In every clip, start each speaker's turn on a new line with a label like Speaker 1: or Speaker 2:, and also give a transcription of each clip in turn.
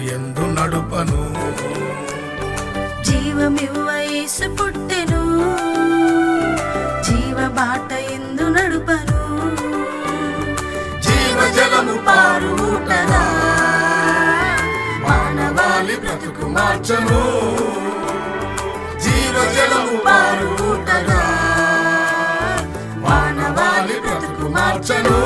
Speaker 1: యందు నడుపను.
Speaker 2: జీవమివ్వ యేసు పుట్టెను, జీవ బాట యందు నడుపను.
Speaker 1: జీవజలము పారు ఊటగా మానవాళి బ్రతుకు మార్చను. జీవజలము పారు ఊటగా మానవాళి బ్రతుకు మార్చను.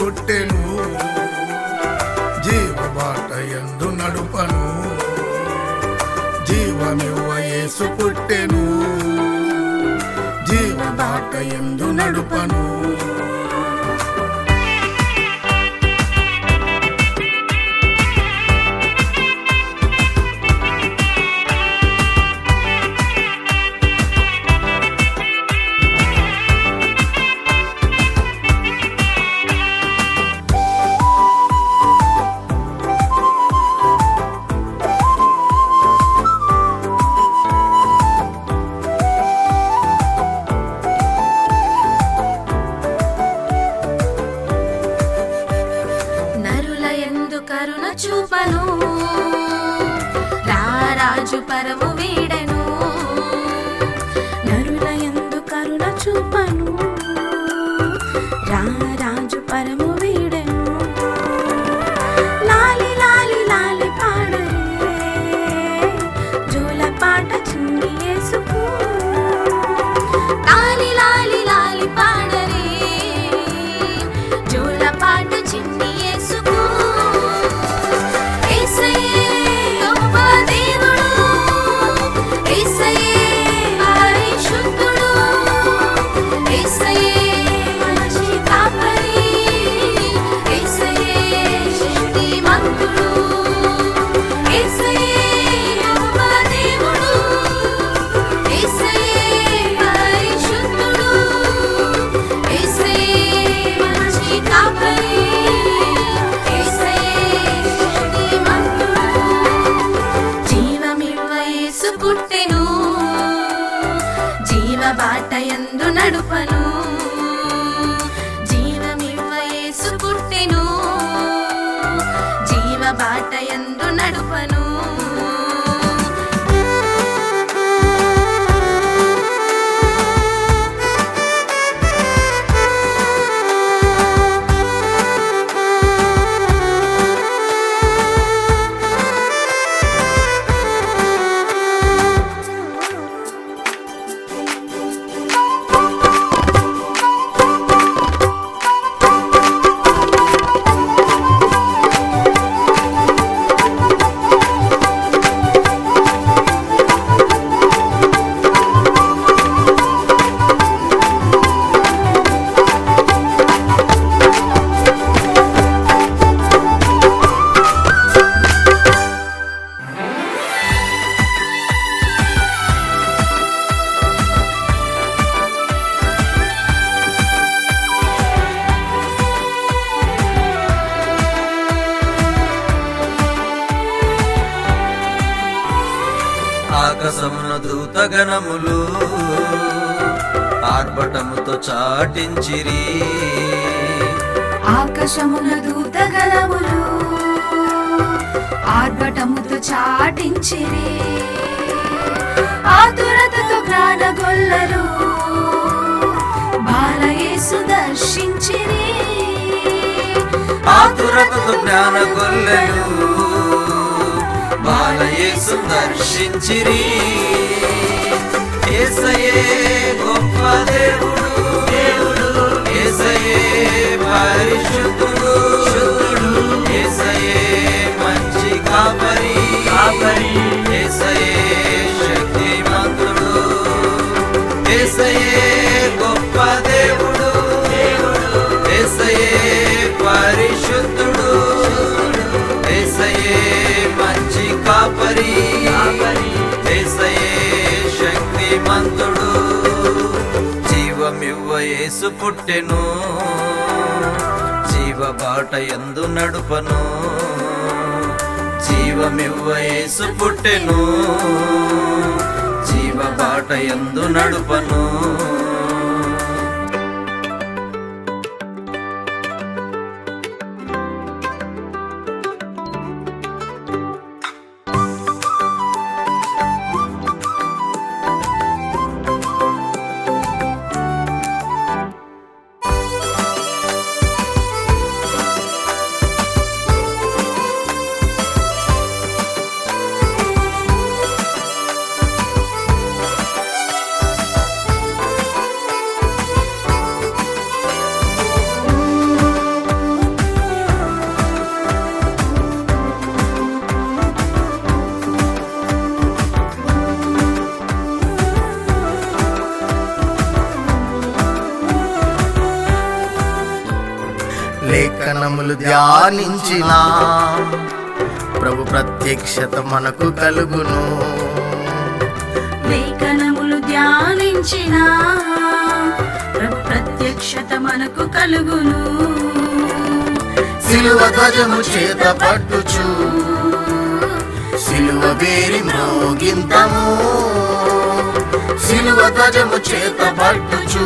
Speaker 1: పుట్టెను, జీవ బాట యందు నడుపను. జీవమివ్వ యేసు పుట్టెను, జీవ బాట యందు నడుపను.
Speaker 2: కరుణ చూపను, రారాజు పరము వీడెను. నరుల యందు కరుణ చూపను, రారాజు పరము వీడెను. లాలి లాలి లాలి పాడరే, జోల పాట చిన్ని యేసుకు. లాలి లాలి లాలి పాడరే, జోల పాట చిన్ని యేసుకు. పుట్టెను, జీవ బాట యందు నడుపను. జీవమివ్వ యేసు పుట్టెను, జీవ బాట యందు నడుపను.
Speaker 3: ఆకాశమున దూతగణములు ఆర్భటముతో చాటించిరి.
Speaker 2: ఆకాశమున దూతగణములు ఆర్భటముతో చాటించిరి. ఆతురతతో జ్ఞానగొల్లలు బాలయేసు దర్శించిరి.
Speaker 3: ఆతురతతో జ్ఞానగొల్లలు బాలయేసు దర్శించిరి. యేసయ్యే గొప్ప దేవుడు, యేసయ్యే పరిశుద్ధుడు, యేసయ్యే మంచి కాపరి, యేసయ్యే శక్తిమంతుడు, యేసయ్యే గొప్ప దేవుడు, యేసయ్యే యేసు పుట్టెను జీవ బాట యందు నడుపను జీవమివ్వ యేసు పుట్టెను జీవ బాట యందు నడుపను
Speaker 1: లేఖనములు ధ్యానించిన ప్రభు ప్రత్యక్షత మనకు కలుగును.
Speaker 2: లేఖనములు ధ్యానించిన ప్రభు ప్రత్యక్షత మనకు కలుగును.
Speaker 1: సిలువ ధ్వజము చేత పట్టుచు సిలువ వేరి మ్రోగింతము సిలువ ధ్వజము చేత పట్టుచు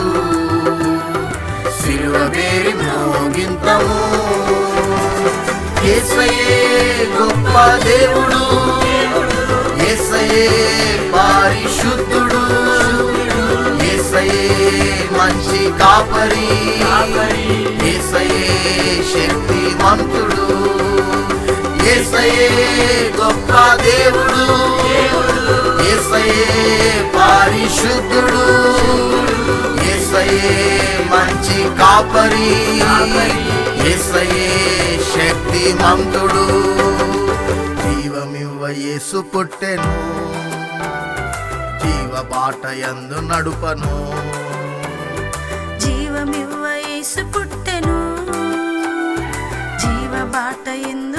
Speaker 1: సిలువ వేరి మ్రోగింతము యేసయ్యే గొప్ప దేవుడు యేసయ్యే పరిశుద్ధుడు యేసయ్యే మంచి కాపరి యేసయ్యే శక్తిమంతుడు యేసయ్యే గొప్ప దేవుడు యేసయ్యే పరిశుద్ధుడు యేసయ్యే మంచి కాపరి యేసయ్యే శక్తిమంతుడు జీవమివ్వ యేసు పుట్టెను జీవ బాట యందు నడుపను
Speaker 2: జీవమివ్వ యేసు పుట్టెను జీవ బాట యందు